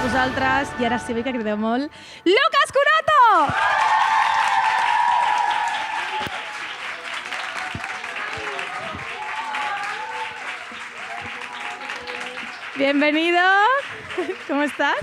vosaltres, i ara sí que crideu molt, Lucas Curato! Bienvenido. ¿Cómo estás?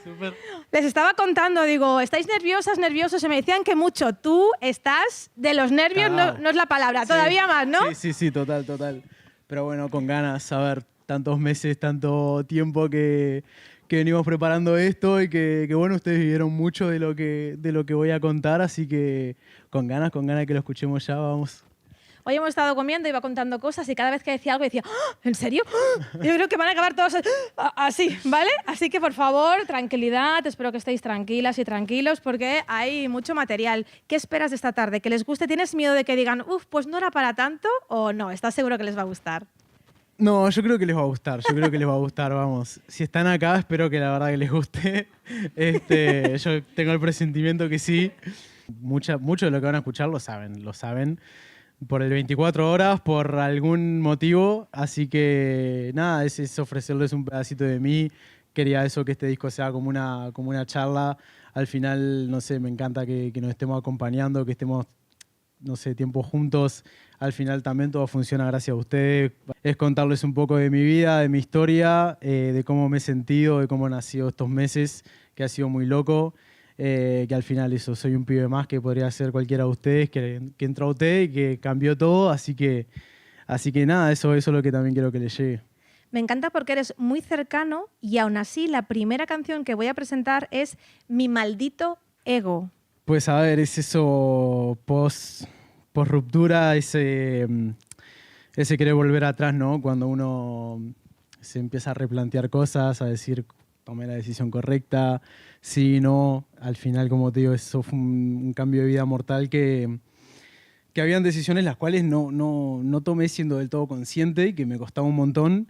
Súper. Les estaba contando, digo, ¿estáis nerviosas, nerviosos? Se me decían que mucho. Tú estás de los nervios, no es la palabra, todavía más, ¿no? Sí, total. Pero bueno, con ganas, a ver, tantos meses, tanto tiempo que venimos preparando esto y que bueno, ustedes vivieron mucho de lo que voy a contar, así que con ganas que lo escuchemos ya, vamos. Hoy hemos estado comiendo, iba contando cosas y cada vez que decía algo decía, ¡Ah! ¿En serio? ¡Ah! Yo creo que van a acabar todos así, ¿vale? Así que por favor, tranquilidad, espero que estéis tranquilas y tranquilos porque hay mucho material. ¿Qué esperas de esta tarde? ¿Que les guste? ¿Tienes miedo de que digan, pues no era para tanto? ¿O no? ¿Estás seguro que les va a gustar? No, yo creo que les va a gustar, vamos. Si están acá, espero que la verdad que les guste. Yo tengo el presentimiento que sí. Mucho de lo que van a escuchar lo saben. Por el 24 horas, por algún motivo. Así que nada, es ofrecerles un pedacito de mí. Quería eso, que este disco sea como una charla. Al final, no sé, me encanta que nos estemos acompañando, que estemos, no sé, tiempo juntos. Al final también todo funciona gracias a ustedes. Es contarles un poco de mi vida, de mi historia, de cómo me he sentido, de cómo han nacido estos meses, que ha sido muy loco. Que al final eso, soy un pibe más que podría ser cualquiera de ustedes, que entró a usted y que cambió todo, así que nada, eso es lo que también quiero que les llegue. Me encanta porque eres muy cercano y aún así la primera canción que voy a presentar es Mi maldito ego. Pues a ver, es eso post ruptura, ese querer volver atrás, ¿no? Cuando uno se empieza a replantear cosas, a decir, tomé la decisión correcta, sí, no. Al final, como te digo, eso fue un cambio de vida mortal que habían decisiones las cuales no tomé siendo del todo consciente y que me costaba un montón.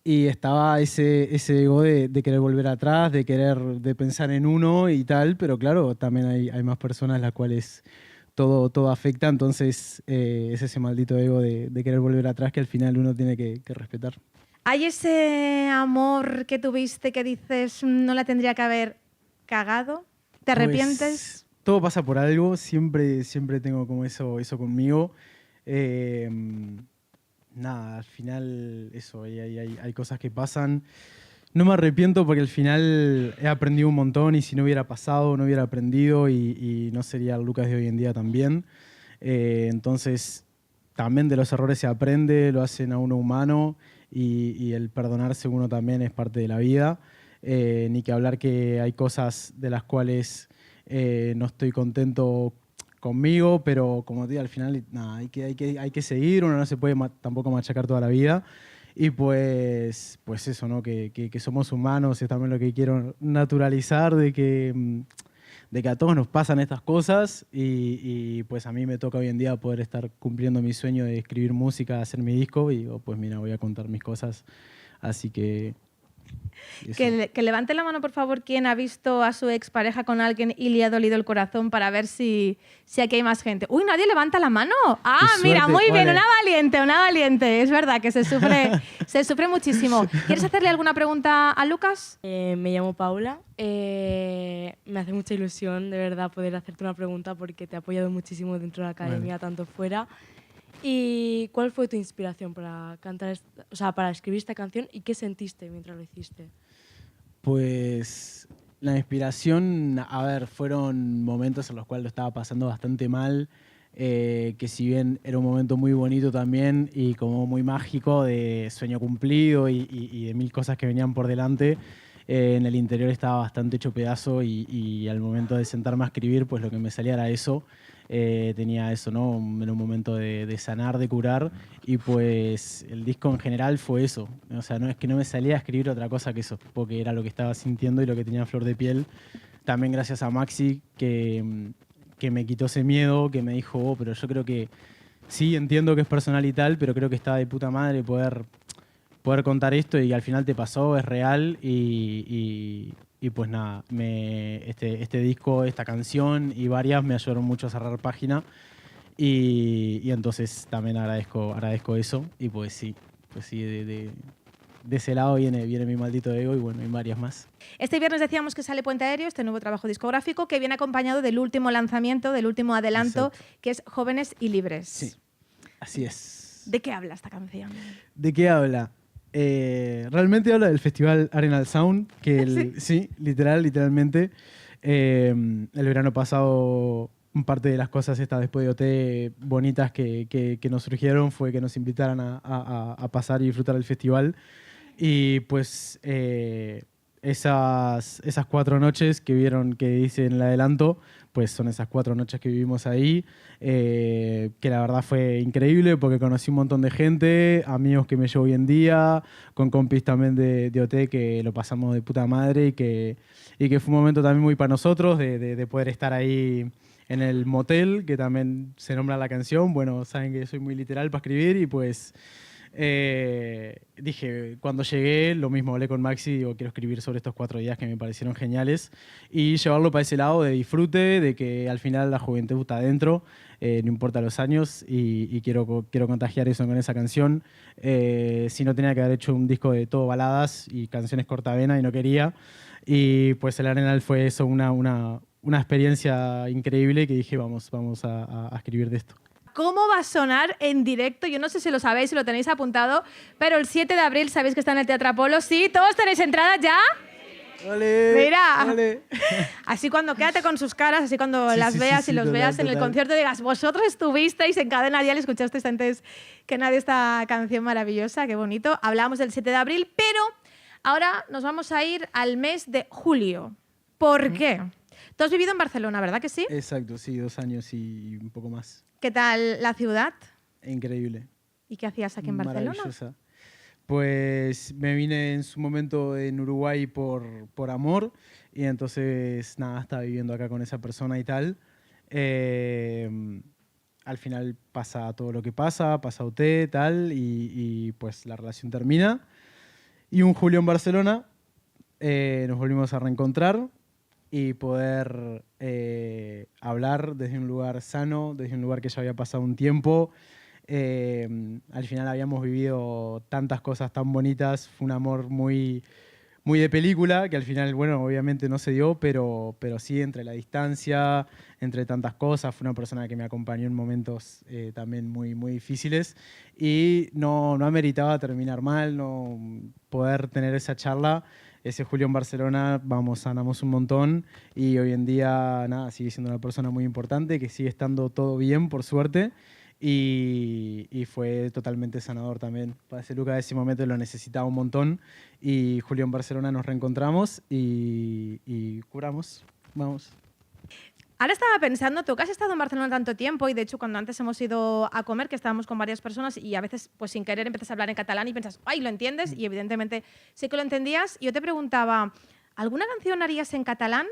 Y estaba ese ego de querer volver atrás, de pensar en uno y tal, pero claro, también hay más personas las cuales todo afecta, entonces es ese maldito ego de querer volver atrás que al final uno tiene que respetar. ¿Hay ese amor que tuviste que dices no la tendría que haber cagado? ¿Te arrepientes? Pues, todo pasa por algo, siempre tengo como eso conmigo. Nada, al final eso, hay cosas que pasan. No me arrepiento porque al final he aprendido un montón y si no hubiera pasado, no hubiera aprendido y no sería el Lucas de hoy en día también. Entonces, también de los errores se aprende, lo hacen a uno humano y el perdonarse uno también es parte de la vida. Ni que hablar que hay cosas de las cuales no estoy contento conmigo, pero como te digo, al final nada, hay que seguir, uno no se puede tampoco machacar toda la vida. Y pues eso, ¿no? Que somos humanos, es también lo que quiero naturalizar, de que a todos nos pasan estas cosas y pues a mí me toca hoy en día poder estar cumpliendo mi sueño de escribir música, hacer mi disco y digo, pues mira, voy a contar mis cosas. Así que... Que levante la mano, por favor, quien ha visto a su expareja con alguien y le ha dolido el corazón para ver si aquí hay más gente. ¡Uy, nadie levanta la mano! ¡Ah, mira, muy bien! Una valiente. Es verdad que se sufre muchísimo. ¿Quieres hacerle alguna pregunta a Lucas? Me llamo Paula. Me hace mucha ilusión, de verdad, poder hacerte una pregunta porque te he apoyado muchísimo dentro de la academia, tanto fuera. ¿Y cuál fue tu inspiración para cantar, para escribir esta canción y qué sentiste mientras lo hiciste? Pues la inspiración, a ver, fueron momentos en los cuales lo estaba pasando bastante mal, que si bien era un momento muy bonito también y como muy mágico de sueño cumplido y de mil cosas que venían por delante, en el interior estaba bastante hecho pedazo y al momento de sentarme a escribir, pues lo que me salía era eso. Tenía eso, ¿no? Era un momento de sanar, de curar y pues el disco en general fue eso. O sea, no es que no me salía a escribir otra cosa que eso, porque era lo que estaba sintiendo y lo que tenía a flor de piel. También gracias a Maxi que me quitó ese miedo, que me dijo, pero yo creo que sí, entiendo que es personal y tal, pero creo que está de puta madre poder contar esto y al final te pasó, es real y pues nada, este disco, esta canción y varias me ayudaron mucho a cerrar página y entonces también agradezco eso y pues sí, de ese lado viene mi maldito ego y bueno, hay varias más. Este viernes decíamos que sale Puente Aéreo, este nuevo trabajo discográfico, que viene acompañado del último lanzamiento, del último adelanto, Exacto. que es Jóvenes y Libres. Sí, así es. ¿De qué habla esta canción? ¿De qué habla? Realmente habla del festival Arenal Sound, que sí, literalmente. El verano pasado, parte de las cosas estas después de OT bonitas que nos surgieron fue que nos invitaran a pasar y disfrutar del festival. Y pues esas 4 noches que vieron que hice en el adelanto, pues son esas 4 noches que vivimos ahí, que la verdad fue increíble porque conocí un montón de gente, amigos que me llevo hoy en día, con compis también de OT que lo pasamos de puta madre y que fue un momento también muy para nosotros de poder estar ahí en el motel, que también se nombra la canción. Bueno, saben que soy muy literal para escribir y pues dije, cuando llegué, lo mismo hablé con Maxi, digo, quiero escribir sobre estos 4 días que me parecieron geniales y llevarlo para ese lado de disfrute, de que al final la juventud está adentro, no importa los años y quiero contagiar eso con esa canción. Si no tenía que haber hecho un disco de todo baladas y canciones cortavena y no quería. Y pues el Arenal fue eso, una experiencia increíble que dije, vamos a escribir de esto. ¿Cómo va a sonar en directo? Yo no sé si lo sabéis, si lo tenéis apuntado, pero el 7 de abril sabéis que está en el Teatro Apolo. ¿Sí? ¿Todos tenéis entradas ya? ¡Ole! Mira, ¡Ole! así cuando quédate con sus caras, así cuando Sí, las sí, veas sí, y los total, veas en el total. concierto digas, vosotros estuvisteis en Cadena Dial, escuchasteis antes que nadie esta canción maravillosa, qué bonito. Hablamos del 7 de abril, pero ahora nos vamos a ir al mes de julio. ¿Por qué? Tú has vivido en Barcelona, ¿verdad que sí? Exacto, sí, 2 años y un poco más. ¿Qué tal la ciudad? Increíble. ¿Y qué hacías aquí en Barcelona? Maravillosa. Pues me vine en su momento en Uruguay por amor y entonces nada, estaba viviendo acá con esa persona y tal. Al final pasa todo lo que pasa UT, tal, y pues la relación termina. Y un julio en Barcelona nos volvimos a reencontrar y poder hablar desde un lugar sano, desde un lugar que ya había pasado un tiempo. Al final habíamos vivido tantas cosas tan bonitas, fue un amor muy, muy de película, que al final, bueno, obviamente no se dio, pero sí entre la distancia, entre tantas cosas, fue una persona que me acompañó en momentos también muy, muy difíciles y no ameritaba terminar mal, no poder tener esa charla. Ese julio en Barcelona, sanamos un montón y hoy en día, nada, sigue siendo una persona muy importante, que sigue estando todo bien, por suerte. Y fue totalmente sanador también. Para ese Luca, ese momento lo necesitaba un montón. Y Julio en Barcelona nos reencontramos y curamos. Vamos. Ahora estaba pensando, tú que has estado en Barcelona tanto tiempo y de hecho cuando antes hemos ido a comer, que estábamos con varias personas y a veces pues sin querer empiezas a hablar en catalán y piensas, ay, lo entiendes y evidentemente sí que lo entendías. Y yo te preguntaba, ¿alguna canción harías en catalán?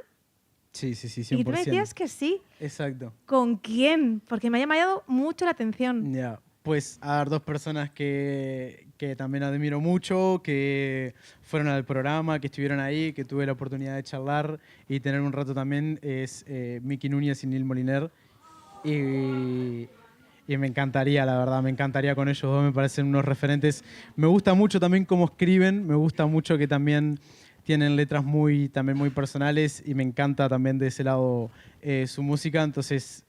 Sí, 100%. Y tú me decías que sí. Exacto. ¿Con quién? Porque me ha llamado mucho la atención. Ya, pues a ver, 2 personas que también admiro mucho, que fueron al programa, que estuvieron ahí, que tuve la oportunidad de charlar y tener un rato también, es Miki Núñez y Nil Moliner. Y me encantaría, la verdad, me encantaría con ellos dos, me parecen unos referentes. Me gusta mucho también cómo escriben, me gusta mucho que también tienen letras también muy personales y me encanta también de ese lado su música, entonces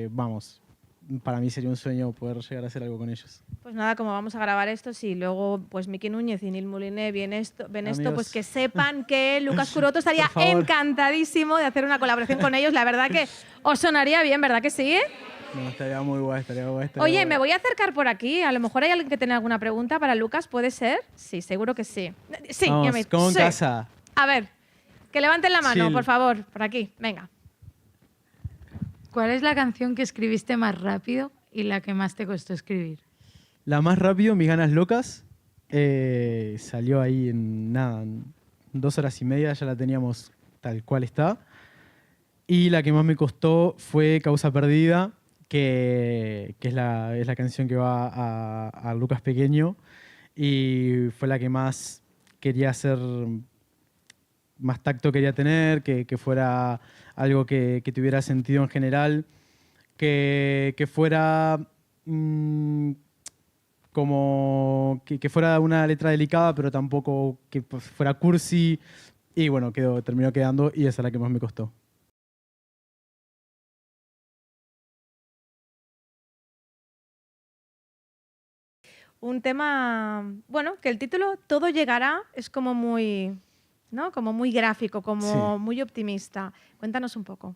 vamos. Para mí sería un sueño poder llegar a hacer algo con ellos. Pues nada, como vamos a grabar esto, si luego pues Miki Núñez y Nil Moliné ven esto, pues que sepan que Lucas Curoto estaría Por favor. encantadísimo de hacer una colaboración con ellos. La verdad que os sonaría bien, ¿verdad que sí? No, estaría muy guay, Oye, guay. me voy a acercar por aquí. A lo mejor hay alguien que tenga alguna pregunta para Lucas, ¿puede ser? Sí, seguro que sí. Sí, Vamos, ya me... como en sí. casa. A ver, que levanten la mano, Chill. por favor, por aquí. Venga. ¿Cuál es la canción que escribiste más rápido y la que más te costó escribir? La más rápido, Mis ganas locas, salió ahí en 2 horas y media, ya la teníamos tal cual está. Y la que más me costó fue Causa Perdida, que es la canción que va a Lucas Pequeño. Y fue la que más quería hacer, más tacto quería tener, que fuera algo que tuviera sentido en general, que fuera como que fuera una letra delicada, pero tampoco que pues, fuera cursi. Y bueno, terminó quedando y esa es la que más me costó. Un tema, bueno, que el título Todo llegará es como muy, ¿no? Como muy gráfico, como Sí. muy optimista. Cuéntanos un poco.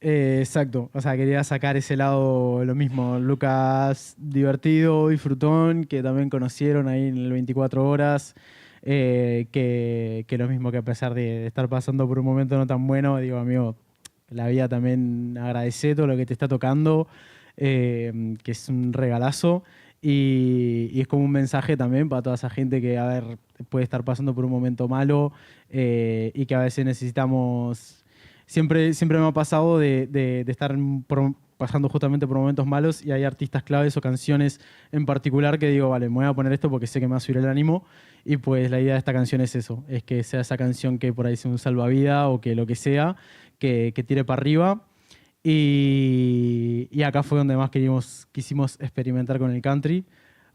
Exacto, o sea, quería sacar ese lado, lo mismo, Lucas divertido, disfrutón, que también conocieron ahí en el 24 horas, que lo mismo que a pesar de estar pasando por un momento no tan bueno, digo, amigo, la vida también agradece todo lo que te está tocando, que es un regalazo, y es como un mensaje también para toda esa gente que, a ver, puede estar pasando por un momento malo y que a veces necesitamos. Siempre me ha pasado de estar pasando justamente por momentos malos y hay artistas claves o canciones en particular que digo, vale, me voy a poner esto porque sé que me va a subir el ánimo y pues la idea de esta canción es eso, es que sea esa canción que por ahí sea un salvavidas o que lo que sea, que tire para arriba y acá fue donde más quisimos experimentar con el country,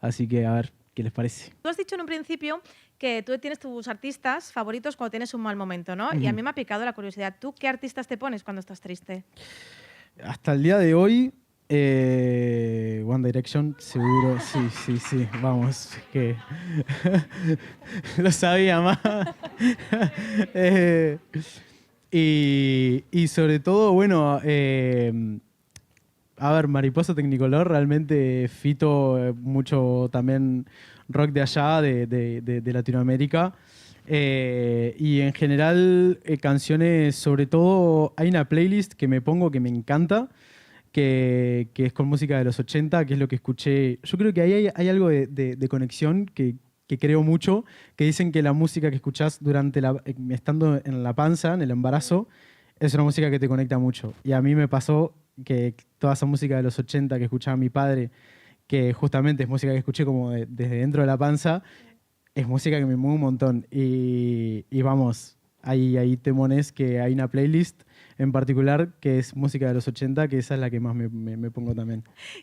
así que a ver qué les parece. Tú has dicho en un principio que tú tienes tus artistas favoritos cuando tienes un mal momento, ¿no? Y a mí me ha picado la curiosidad. ¿Tú qué artistas te pones cuando estás triste? Hasta el día de hoy, One Direction, seguro, sí, vamos, que lo sabía más. Eh, y sobre todo, bueno, a ver, Mariposa Tecnicolor, realmente Fito, mucho también rock de allá, de Latinoamérica. Y en general, canciones, sobre todo, hay una playlist que me pongo que me encanta, que es con música de los 80, que es lo que escuché. Yo creo que ahí hay algo de conexión que creo mucho, que dicen que la música que escuchás durante estando en la panza, en el embarazo, es una música que te conecta mucho. Y a mí me pasó que toda esa música de los 80 que escuchaba mi padre, que justamente es música que escuché como desde dentro de la panza, es música que me mueve un montón. Y vamos, hay temones que hay una playlist en particular que es música de los 80, que esa es la que más me pongo también.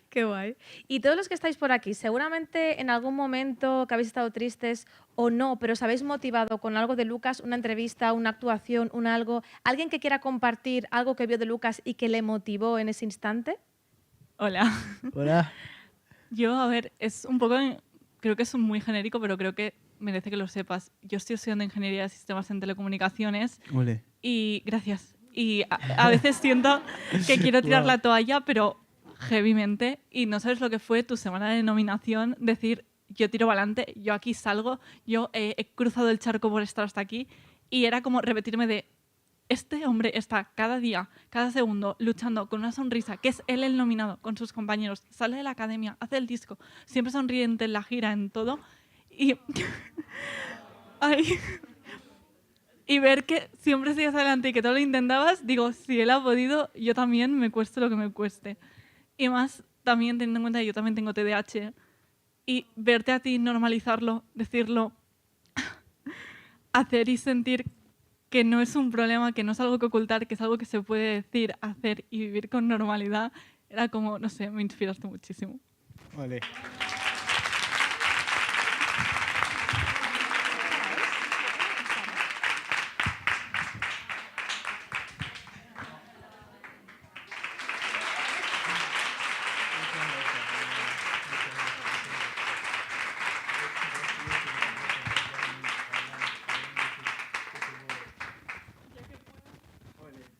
Qué guay. Y todos los que estáis por aquí, seguramente en algún momento que habéis estado tristes o no, pero os habéis motivado con algo de Lucas, una entrevista, una actuación, un algo, alguien que quiera compartir algo que vio de Lucas y que le motivó en ese instante. Hola. Hola. Yo, a ver, es un poco, creo que es muy genérico, pero creo que merece que lo sepas. Yo estoy estudiando Ingeniería de Sistemas en Telecomunicaciones. Ole. Y gracias. Y a veces siento que quiero tirar Wow. la toalla, pero heavymente. Y no sabes lo que fue tu semana de nominación, decir, yo tiro para adelante, yo aquí salgo, yo he cruzado el charco por estar hasta aquí. Y era como repetirme de, este hombre está cada día, cada segundo, luchando con una sonrisa, que es él el nominado, con sus compañeros, sale de la academia, hace el disco, siempre sonriente en la gira, en todo. Y... Ay... Y ver que siempre sigues adelante y que todo lo intentabas, digo, si él ha podido, yo también me cueste lo que me cueste. Y más, también teniendo en cuenta que yo también tengo TDAH, y verte a ti normalizarlo, decirlo, hacer y sentir que no es un problema, que no es algo que ocultar, que es algo que se puede decir, hacer y vivir con normalidad, era como, no sé, me inspiraste muchísimo. Vale.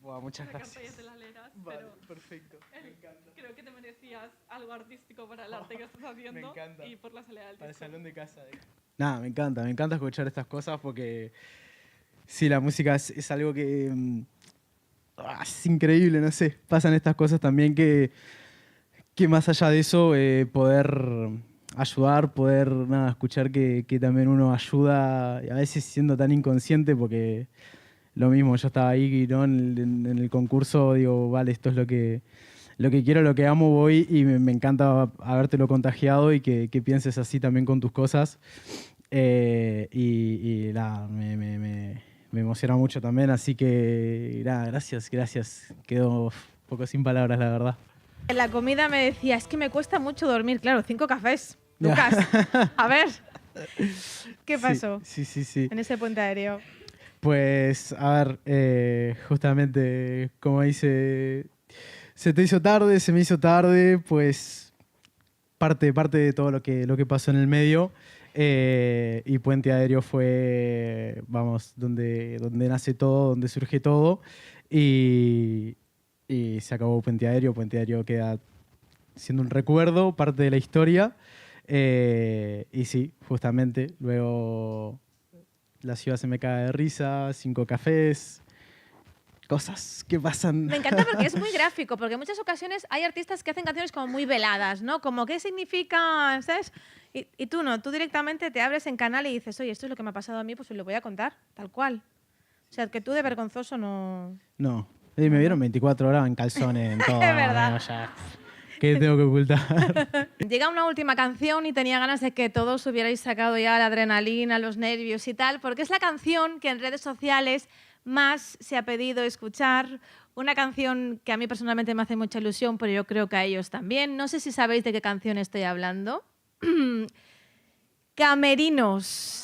Buah, muchas gracias. Vale, perfecto. Me encanta. Creo que te merecías algo artístico para el arte que estás haciendo. Me encanta. Y por la salida del Para el disco. salón de casa. Nada, me encanta escuchar estas cosas porque sí, la música es algo que es increíble, no sé. Pasan estas cosas también que más allá de eso, poder ayudar, poder nada, escuchar que también uno ayuda, y a veces siendo tan inconsciente porque lo mismo, yo estaba ahí, ¿no? en el concurso, digo, vale, esto es lo que quiero, lo que amo, voy y me encanta habértelo contagiado y que pienses así también con tus cosas. Y nada, me emociona mucho también, así que nada, gracias. Quedo un poco sin palabras, la verdad. En la comida me decía, es que me cuesta mucho dormir. Claro, 5 cafés. Lucas, a ver, ¿qué pasó Sí. en ese puente aéreo? Pues, a ver, justamente, como dice, se te hizo tarde, se me hizo tarde, pues parte de todo lo que pasó en el medio. Y Puente Aéreo fue, vamos, donde nace todo, donde surge todo. Y, y se acabó Puente Aéreo. Puente Aéreo queda siendo un recuerdo, parte de la historia. Y sí, justamente, luego la ciudad se me cae de risa, 5 cafés, cosas que pasan. Me encanta porque es muy gráfico, porque en muchas ocasiones hay artistas que hacen canciones como muy veladas, ¿no? Como, ¿qué significa? ¿Sabes? Y tú no, tú directamente te abres en canal y dices, oye, esto es lo que me ha pasado a mí, pues os lo voy a contar, tal cual. O sea, que tú de vergonzoso no... No, me vieron 24 horas en calzones, en todo. Es verdad. ¿no? Ya, ¿qué tengo que ocultar? Llega una última canción y tenía ganas de que todos hubierais sacado ya la adrenalina, los nervios y tal, porque es la canción que en redes sociales más se ha pedido escuchar. Una canción que a mí personalmente me hace mucha ilusión, pero yo creo que a ellos también. No sé si sabéis de qué canción estoy hablando. Camerinos.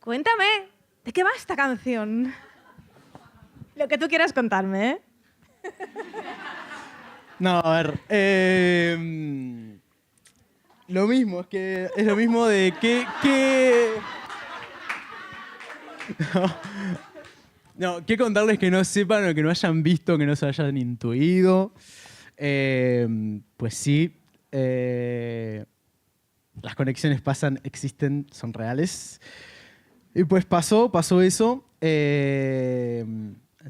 Cuéntame, ¿de qué va esta canción? Lo que tú quieras contarme, ¿eh? No, a ver. Lo mismo, es lo mismo de que... No, que contarles que no sepan o que no hayan visto, que no se hayan intuido. Pues sí, las conexiones pasan, existen, son reales. Y pues pasó eso.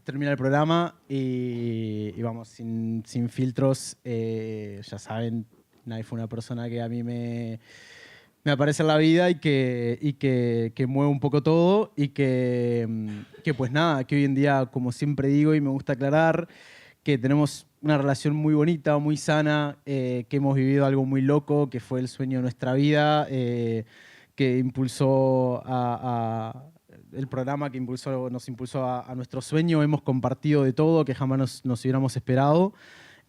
Termina el programa y vamos, sin filtros. Ya saben, Nai fue una persona que a mí me aparece en la vida y que mueve un poco todo y que pues nada, que hoy en día, como siempre digo y me gusta aclarar, que tenemos una relación muy bonita, muy sana, que hemos vivido algo muy loco, que fue el sueño de nuestra vida, que impulsó el programa que nos impulsó a nuestro sueño. Hemos compartido de todo, que jamás nos hubiéramos esperado.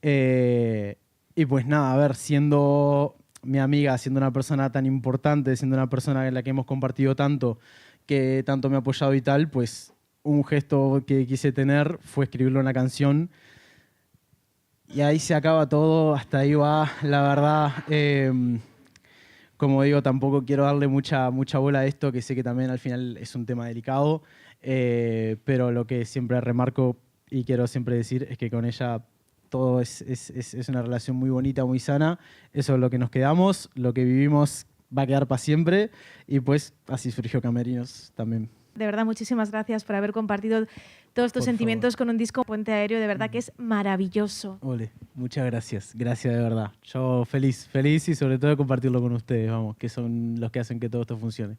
Y pues nada, a ver, siendo mi amiga, siendo una persona tan importante, siendo una persona en la que hemos compartido tanto, que tanto me ha apoyado y tal, pues un gesto que quise tener fue escribirle una canción. Y ahí se acaba todo, hasta ahí va, la verdad. Como digo, tampoco quiero darle mucha bola a esto, que sé que también al final es un tema delicado, pero lo que siempre remarco y quiero siempre decir es que con ella todo es una relación muy bonita, muy sana. Eso es lo que nos quedamos, lo que vivimos va a quedar para siempre y pues así surgió Camerinos también. De verdad, muchísimas gracias por haber compartido todos tus sentimientos con un disco Puente Aéreo. De verdad que es maravilloso. Ole, muchas gracias. Gracias de verdad. Yo feliz y sobre todo de compartirlo con ustedes, vamos, que son los que hacen que todo esto funcione.